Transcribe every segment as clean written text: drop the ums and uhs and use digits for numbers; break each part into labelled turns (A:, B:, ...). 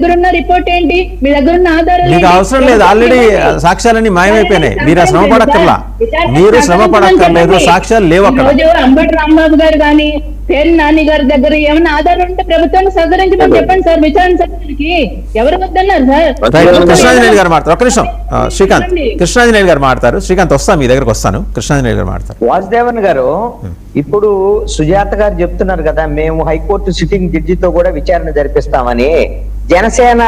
A: దగ్గరున్న రిపోర్ట్ ఏంటి, మీ దగ్గర ఉన్న ఆధారాలు
B: మీకు అవసరం లేదు, ఆల్రెడీ సాక్ష్యాలన్నీ మాయమైపోయినాయి. మీరు శ్రమ పడక్కర్లా, మీరు శ్రమ పడక్కర్లేదు, సాక్ష్యాలు లేవు అక్కడ.
A: అంబటి రాంబాబు గారు కానీ పేరు నాని గారి దగ్గర ఏమైనా ఆధారం ఉంటే ప్రభుత్వాన్ని సహకరించమని చెప్పండి సార్. విచారణ సభ్యులకి ఎవరు వద్దన్నారు సార్?
B: కృష్ణాంజనేయులు గారు మాట్లాడతారు. ఒక్క నిమిషం శ్రీకాంత్, కృష్ణాంజనేయులు గారు మాట్లాడతారు. శ్రీకాంత్ మీ దగ్గరకు వస్తాను. కృష్ణాంజనేయులు గారు మాట్లాడతారు.
C: వాసుదేవన్ గారు, ఇప్పుడు సుజాత గారు చెప్తున్నారు కదా, మేము హైకోర్టు సిట్టింగ్ జడ్జితో కూడా విచారణ జరిపిస్తామని. జనసేన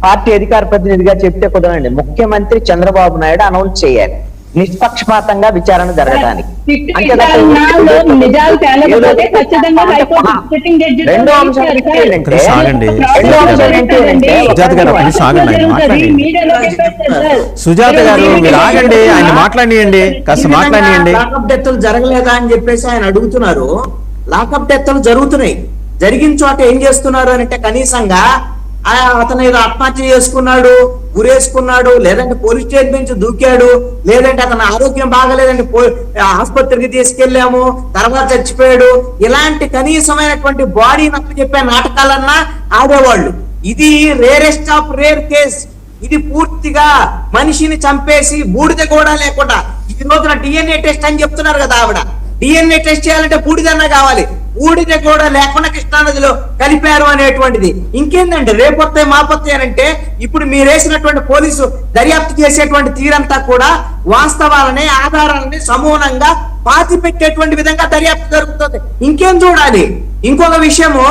C: పార్టీ అధికార ప్రతినిధిగా చెప్తే కుదరండి. ముఖ్యమంత్రి చంద్రబాబు నాయుడు అనౌన్స్ చేయాలి నిష్పక్షపాతంగా విచారణ జరగడానికి. రెండో అంశం
B: సుజాత గారు మీరు ఆగండి, ఆయన మాట్లాడియండి, కాస్త మాట్లాడియండి.
D: లాకప్ డెత్తులు జరగలేదా అని చెప్పేసి ఆయన అడుగుతున్నారు. లాకప్ డెత్తులు జరుగుతున్నాయి. జరిగిన చోట ఏం చేస్తున్నారు అంటే కనీసంగా అతను ఏదో ఆత్మహత్య చేసుకున్నాడు, గురేసుకున్నాడు, లేదంటే పోలీస్ స్టేషన్ నుంచి దూకాడు, లేదంటే అతను ఆరోగ్యం బాగలేదంటే ఆసుపత్రికి తీసుకెళ్లాము, తర్వాత చచ్చిపోయాడు, ఇలాంటి కనీసమైనటువంటి బాడీ నప్పు చెప్పే నాటకాలన్నా ఆడేవాళ్ళు. ఇది రేరెస్ట్ ఆఫ్ రేర్ కేస్. ఇది పూర్తిగా మనిషిని చంపేసి బూడిద కూడా లేకుండా, ఈ రోజున DNA టెస్ట్ అని చెప్తున్నారు కదా ఆవిడ. DNA టెస్ట్ చేయాలంటే బూడిదన్నా కావాలి, బూడిద కూడా లేకుండా కృష్ణానదిలో కలిపారు అనేటువంటిది. ఇంకేందంటే రేపొత్తాయి మాపొత్తాయి అంటే ఇప్పుడు మీరేసినటువంటి పోలీసు దర్యాప్తు చేసేటువంటి తీరంతా కూడా వాస్తవాలని ఆధారాలని సమూలంగా పాతి పెట్టేటువంటి విధంగా దర్యాప్తు జరుగుతుంది. ఇంకేం చూడాలి? ఇంకొక విషయము,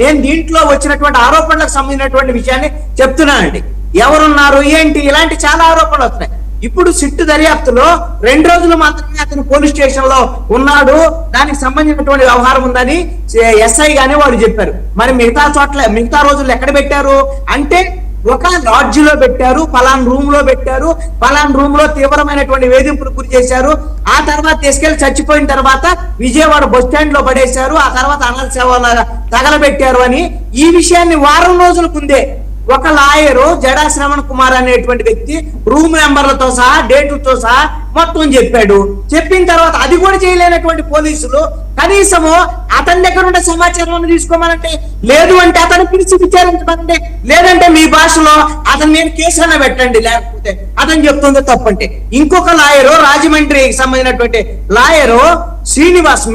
D: నేను దీంట్లో వచ్చినటువంటి ఆరోపణలకు సంబంధించినటువంటి విషయాన్ని చెప్తున్నానండి. ఎవరున్నారు ఏంటి ఇలాంటి చాలా ఆరోపణలు వస్తున్నాయి. ఇప్పుడు సిట్టు దర్యాప్తులో 2 రోజులు మాత్రమే అతను పోలీస్ స్టేషన్ లో ఉన్నాడు, దానికి సంబంధించినటువంటి వ్యవహారం ఉందని SI గానే వాడు చెప్పారు. మరి మిగతా రోజుల్లో ఎక్కడ పెట్టారు అంటే ఒక లాడ్జ్ లో పెట్టారు, పలాన్ రూమ్ లో పెట్టారు, పలాన్ రూమ్ లో తీవ్రమైనటువంటి వేధింపులు గురి చేశారు. ఆ తర్వాత తీసుకెళ్లి చచ్చిపోయిన తర్వాత విజయవాడ బస్ స్టాండ్ లో పడేశారు, ఆ తర్వాత అనాథ సేవలు తగలబెట్టారు అని ఈ విషయాన్ని వారం రోజుల ముందే ఒక లాయరు జడా శ్రవణ్ కుమార్ అనేటువంటి వ్యక్తి రూమ్ నెంబర్లతో సహా డేట్లతో సహా మొత్తం చెప్పాడు. చెప్పిన తర్వాత అది కూడా చేయలేనటువంటి పోలీసులు కనీసము అతని దగ్గర ఉండే సమాచారం తీసుకోమనంటే లేదు, అంటే అతను పిలిచి విచారించమంటే లేదంటే మీ భాషలో అతని మీద కేసు అన్న పెట్టండి, లేకపోతే అతను చెప్తుంది తప్పంటే. ఇంకొక లాయరు రాజమండ్రికి సంబంధించినటువంటి లాయరు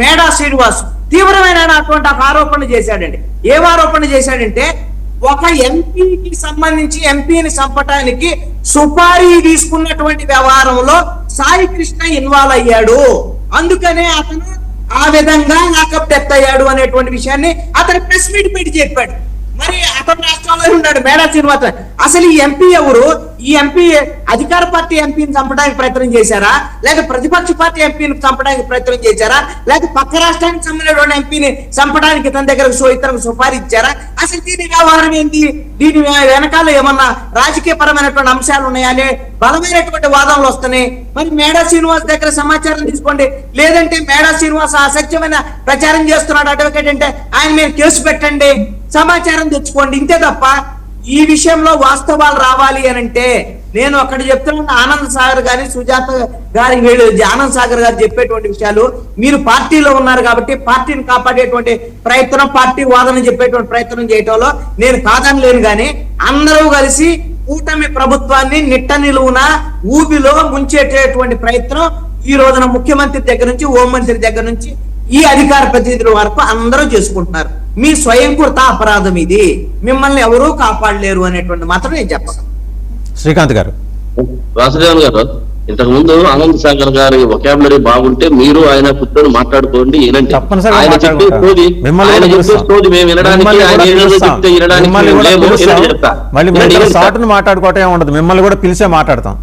D: మేడా శ్రీనివాస్ తీవ్రమైనటువంటి ఆరోపణ చేశాడండి. ఏం ఆరోపణ చేశాడంటే ఒక ఎంపీకి సంబంధించి ఎంపీని చంపటానికి సుపారీ తీసుకున్నటువంటి వ్యవహారంలో సాయి కృష్ణ ఇన్వాల్వ్ అయ్యాడు, అందుకనే అతను ఆ విధంగా లాకప్ డెత్ అయ్యాడు అనేటువంటి విషయాన్ని అతను ప్రెస్ మీట్ పెట్టి చెప్పాడు. మరి అతను రాష్ట్రంలో ఉన్నాడు మేడా శ్రీనివాస్. అసలు ఈ ఎంపీ ఎవరు? ఈ ఎంపీ అధికార పార్టీ ఎంపీని చంపడానికి ప్రయత్నం చేశారా, లేక ప్రతిపక్ష పార్టీ ఎంపీని చంపడానికి ప్రయత్నం చేశారా, లేక పక్క రాష్ట్రానికి సంబంధించిన ఎంపీని చంపడానికి తన దగ్గర ఇతరకు సుపారీ ఇచ్చారా? అసలు దీని వ్యవహారం ఏంటి? దీని వెనకాల ఏమన్నా రాజకీయ పరమైనటువంటి అంశాలు ఉన్నాయా అనే బలమైనటువంటి వాదనలు వస్తున్నాయి. మరి మేడా శ్రీనివాస్ దగ్గర సమాచారం తీసుకోండి, లేదంటే మేడా శ్రీనివాస్ అసత్యమైన ప్రచారం చేస్తున్నాడు అడ్వకేట్ అంటే ఆయన మీద కేసు పెట్టండి, సమాచారం తెచ్చుకోండి. ఇంతే తప్ప ఈ విషయంలో వాస్తవాలు రావాలి అని అంటే నేను అక్కడ చెప్తున్నా, ఆనంద్ సాగర్ గారి సుజాత గారి ఆనంద్ సాగర్ గారు చెప్పేటువంటి విషయాలు మీరు పార్టీలో ఉన్నారు కాబట్టి పార్టీని కాపాడేటువంటి ప్రయత్నం, పార్టీ వాదన చెప్పేటువంటి ప్రయత్నం చేయటంలో నేను కాదని లేను. కానీ అందరూ కలిసి కూటమి ప్రభుత్వాన్ని నిట్ట నిలువున ఊబిలో ముంచేటటువంటి ప్రయత్నం ఈ రోజున ముఖ్యమంత్రి దగ్గర నుంచి హోంమంత్రి దగ్గర నుంచి ఈ అధికార ప్రతినిధుల వరకు అందరూ చేసుకుంటున్నారు. మీ స్వయంకృత అపరాధం ఇది, మిమ్మల్ని ఎవరూ కాపాడలేరు అనేటువంటి మాత్రం నేను చెప్పను.
B: శ్రీకాంత్ గారు,
E: వాసుదేవన్ గారు, ఇంతకు ముందు ఆనంద్ సాగర్ గారి వొకాబులరీ బాగుంటే మీరు ఆయన కూర్చొని మాట్లాడుకోండి. ఆయన చెప్పే సోది మేము వినడానికి,
B: మాట్లాడుకోవటం ఉండదు, మిమ్మల్ని కూడా పిలిచే మాట్లాడతాం.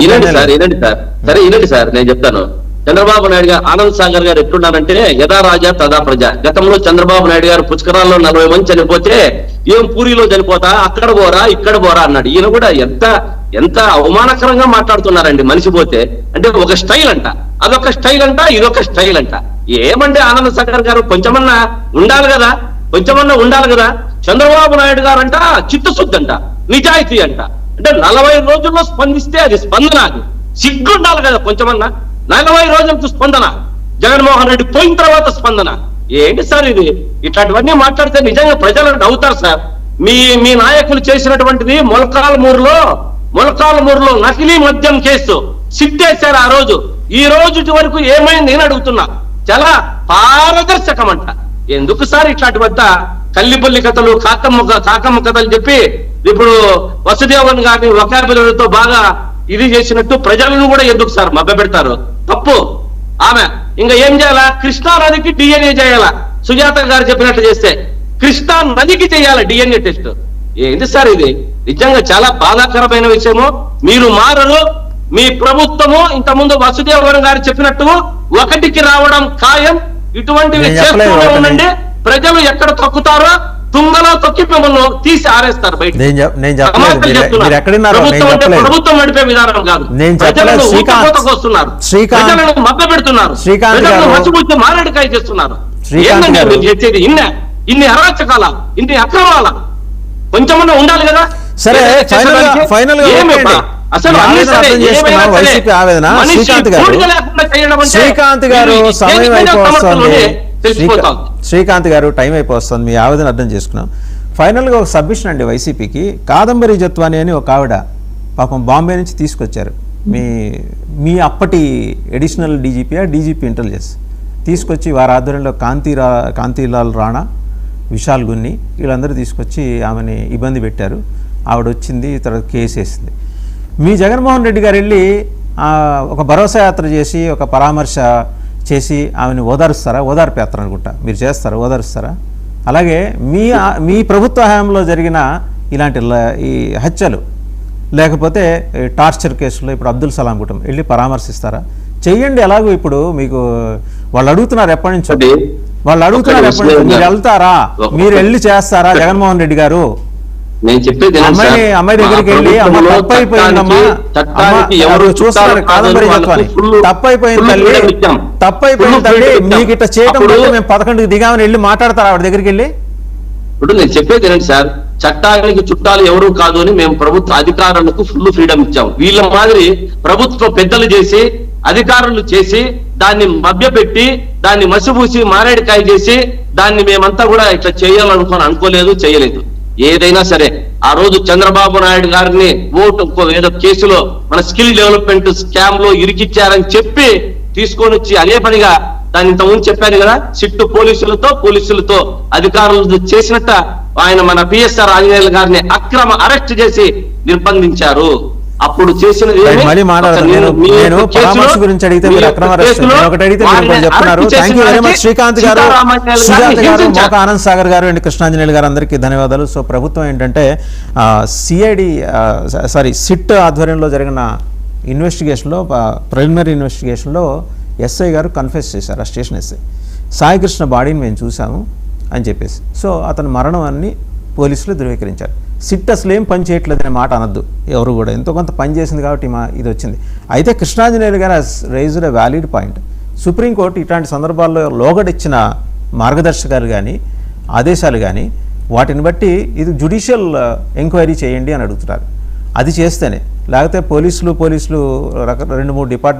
E: వినండి సార్, నేను చెప్తాను. చంద్రబాబు నాయుడు గారు ఆనంద్ సాగర్ గారు ఎట్లున్నారంటే యథా రాజా తదా ప్రజ. గతంలో చంద్రబాబు నాయుడు గారు పుష్కరాల్లో 40 మంది చనిపోతే ఏం పూరిలో చనిపోతా, అక్కడ పోరా ఇక్కడ పోరా అన్నాడు. ఈయన కూడా ఎంత అవమానకరంగా మాట్లాడుతున్నారండి. మనిషి పోతే అంటే ఒక స్టైల్ అంట, అదొక స్టైల్ అంట, ఇదొక స్టైల్ అంట. ఏమంటే ఆనంద్ సాగర్ గారు కొంచెమన్నా ఉండాలి కదా. చంద్రబాబు నాయుడు గారు అంట చిత్తశుద్ధి అంట, నిజాయితీ అంట. అంటే 40 రోజుల్లో స్పందిస్తే అది స్పందన, అది సిగ్గుండాలి కదా కొంచెమన్నా. 40 రోజులకు స్పందన, జగన్మోహన్ రెడ్డి పోయిన తర్వాత స్పందన. ఏంటి సార్ ఇది? ఇట్లాంటివన్నీ మాట్లాడితే నిజంగా ప్రజలు నవ్వుతారు సార్. మీ నాయకులు చేసినటువంటిది మొలకాలమూరులో నకిలీ మద్యం కేసు సిట్టేశారు ఆ రోజు. ఈ రోజు వరకు ఏమైంది నేను అడుగుతున్నా. చాలా పారదర్శకమంట. ఎందుకు సార్ ఇట్లాంటివంతా కల్లిపల్లి కథలు, కాకమ్మ కథలు చెప్పి ఇప్పుడు వసుదేవన్ గారిని వొకాబులరీతో బాగా ఇది చేసినట్టు ప్రజలను కూడా ఎందుకు సార్ మభ్యపెడతారు? తప్పు. ఆమె ఇంకా ఏం చేయాలా? కృష్ణా నదికి DNA చేయాలా? సుజాత గారు చెప్పినట్లు చేస్తే కృష్ణా నదికి చేయాలి DNA టెస్ట్. ఏంటి సార్ ఇది? నిజంగా చాలా బాధాకరమైన విషయము. మీరు మారరు. మీ ప్రభుత్వము ఇంతకుముందు వసుదేవన్ గారు చెప్పినట్టు ఒకటికి రావడం ఖాయం. ఇటువంటివి చేస్తూనే ఉండండి. ప్రజలు ఎక్కడ తొక్కుతారో తుంగలో తొక్కి మిమ్మల్ని తీసి ఆరేస్తారు బయట. ప్రభుత్వం నడిపే విధానం కాదు. ప్రజలను వస్తున్నారు, ప్రజలను మభ్య పెడుతున్నారు, ప్రజలను మసిపుచ్చి మారేడుకాయ చేస్తున్నారు. ఏంటంటే మీరు చేసేది ఇన్ని అరాచకాల, ఇన్ని అక్రమాల కొంచెమన్నా ఉండాలి కదా.
B: సరే, ఫైనల్ గా
E: అసలు
B: శ్రీకాంత్ గారు టైం అయిపోతుంది. మీ ఆవేదన అర్థం చేసుకున్నాం. ఫైనల్ గా ఒక సబ్మిషన్ అండి వైసీపీకి. కాదంబరి జత్వాని అని ఒక ఆవిడ పాపం బాంబే నుంచి తీసుకొచ్చారు. మీ అప్పటి అడిషనల్ డీజీపీ ఇంటెలిజెన్స్ తీసుకొచ్చి వారి ఆధ్వర్యంలో కాంతిలాల్ రాణా, విశాల్ గున్ని వీళ్ళందరూ తీసుకొచ్చి ఆమెని ఇబ్బంది పెట్టారు. ఆవిడ వచ్చింది, తర్వాత కేసు వేసింది. మీ జగన్మోహన్ రెడ్డి గారు వెళ్ళి ఒక భరోసా యాత్ర చేసి, ఒక పరామర్శ చేసి ఆమెను ఓదారుస్తారా? ఓదార్పు యాత్ర అనుకుంటా మీరు చేస్తారా? ఓదారుస్తారా? అలాగే మీ ప్రభుత్వ హయాంలో జరిగిన ఇలాంటి ఈ హత్యలు లేకపోతే టార్చర్ కేసులో ఇప్పుడు అబ్దుల్ సలాం కుటుంబం వెళ్ళి పరామర్శిస్తారా? చెయ్యండి. ఎలాగో ఇప్పుడు మీకు వాళ్ళు అడుగుతున్నారు ఎప్పటి నుంచో, మీరు వెళ్తారా? మీరు వెళ్ళి చేస్తారా? జగన్మోహన్ రెడ్డి గారు
E: నేను చెప్పేది
B: అమ్మాయి దగ్గరికి వెళ్ళి తప్పైపోయిందమ్మా, చూస్తున్నారు కాదంబరి జత్వాని, తప్పైపోయింది తల్లి, మీకు ఇట్లా చేయడం మేము 11కి దిగామని వెళ్ళి మాట్లాడతారు ఆవిడ దగ్గరికి వెళ్ళి?
E: ఇప్పుడు నేను చెప్పేది ఏంటి సార్, చట్టానికి చుట్టాలు ఎవరు కాదు అని మేము ప్రభుత్వ అధికారులకు ఫుల్ ఫ్రీడమ్ ఇచ్చాం. వీళ్ళ మాదిరి ప్రభుత్వ పెద్దలు చేసి, అధికారులు చేసి, దాన్ని మభ్యపెట్టి, దాన్ని మసిపూసి మారేడుకాయ చేసి, దాన్ని మేమంతా కూడా ఇట్లా అనుకోలేదు, చేయలేదు. ఏదైనా సరే ఆ రోజు చంద్రబాబు నాయుడు గారిని ఏదో కేసులో మన స్కిల్ డెవలప్మెంట్ స్కామ్ లో ఇరికిచ్చారని చెప్పి తీసుకొని వచ్చి అదే పనిగా దాన్ని ఇంతకుముందు చెప్పాను కదా, సిట్టు పోలీసులతో అధికారులు చేసినట్ట ఆయన మన పిఎస్ఆర్ ఆంజనేయులు గారిని అక్రమ అరెస్ట్ చేసి నిర్బంధించారు. అప్పుడు చేసినది
B: శ్రీకాంత్ గారు, సుజాత గారు, మోకా ఆనంద్ సాగర్ గారు అండ్ కృష్ణాంజనేయులు గారు అందరికీ ధన్యవాదాలు. సో ప్రభుత్వం ఏంటంటే సిట్ ఆధ్వర్యంలో జరిగిన ఇన్వెస్టిగేషన్లో, ప్రిలిమినరీ ఇన్వెస్టిగేషన్లో ఎస్ఐ గారు కన్ఫెస్ చేశారు, ఆ స్టేషన్ ఎస్ఐ సాయికృష్ణ బాడీని మేము చూసాము అని చెప్పేసి. సో అతని మరణం అన్ని పోలీసులు ధృవీకరించారు. సిట్ అసలు ఏం పని చేయట్లేదనే మాట అనొద్దు ఎవరు కూడా, ఎంతో కొంత పని చేసింది కాబట్టి ఇది వచ్చింది. అయితే కృష్ణాంజనేయులు గారు రైజ్డ్ ఎ వ్యాలిడ్ పాయింట్. సుప్రీంకోర్టు ఇట్లాంటి సందర్భాల్లో లోగడిచ్చిన మార్గదర్శకాలు కానీ ఆదేశాలు కానీ వాటిని బట్టి ఇది జ్యుడిషియల్ ఎంక్వైరీ చేయండి అని అడుగుతున్నారు. అది చేస్తేనే, లేకపోతే పోలీసులు 2-3 డిపార్ట్మెంట్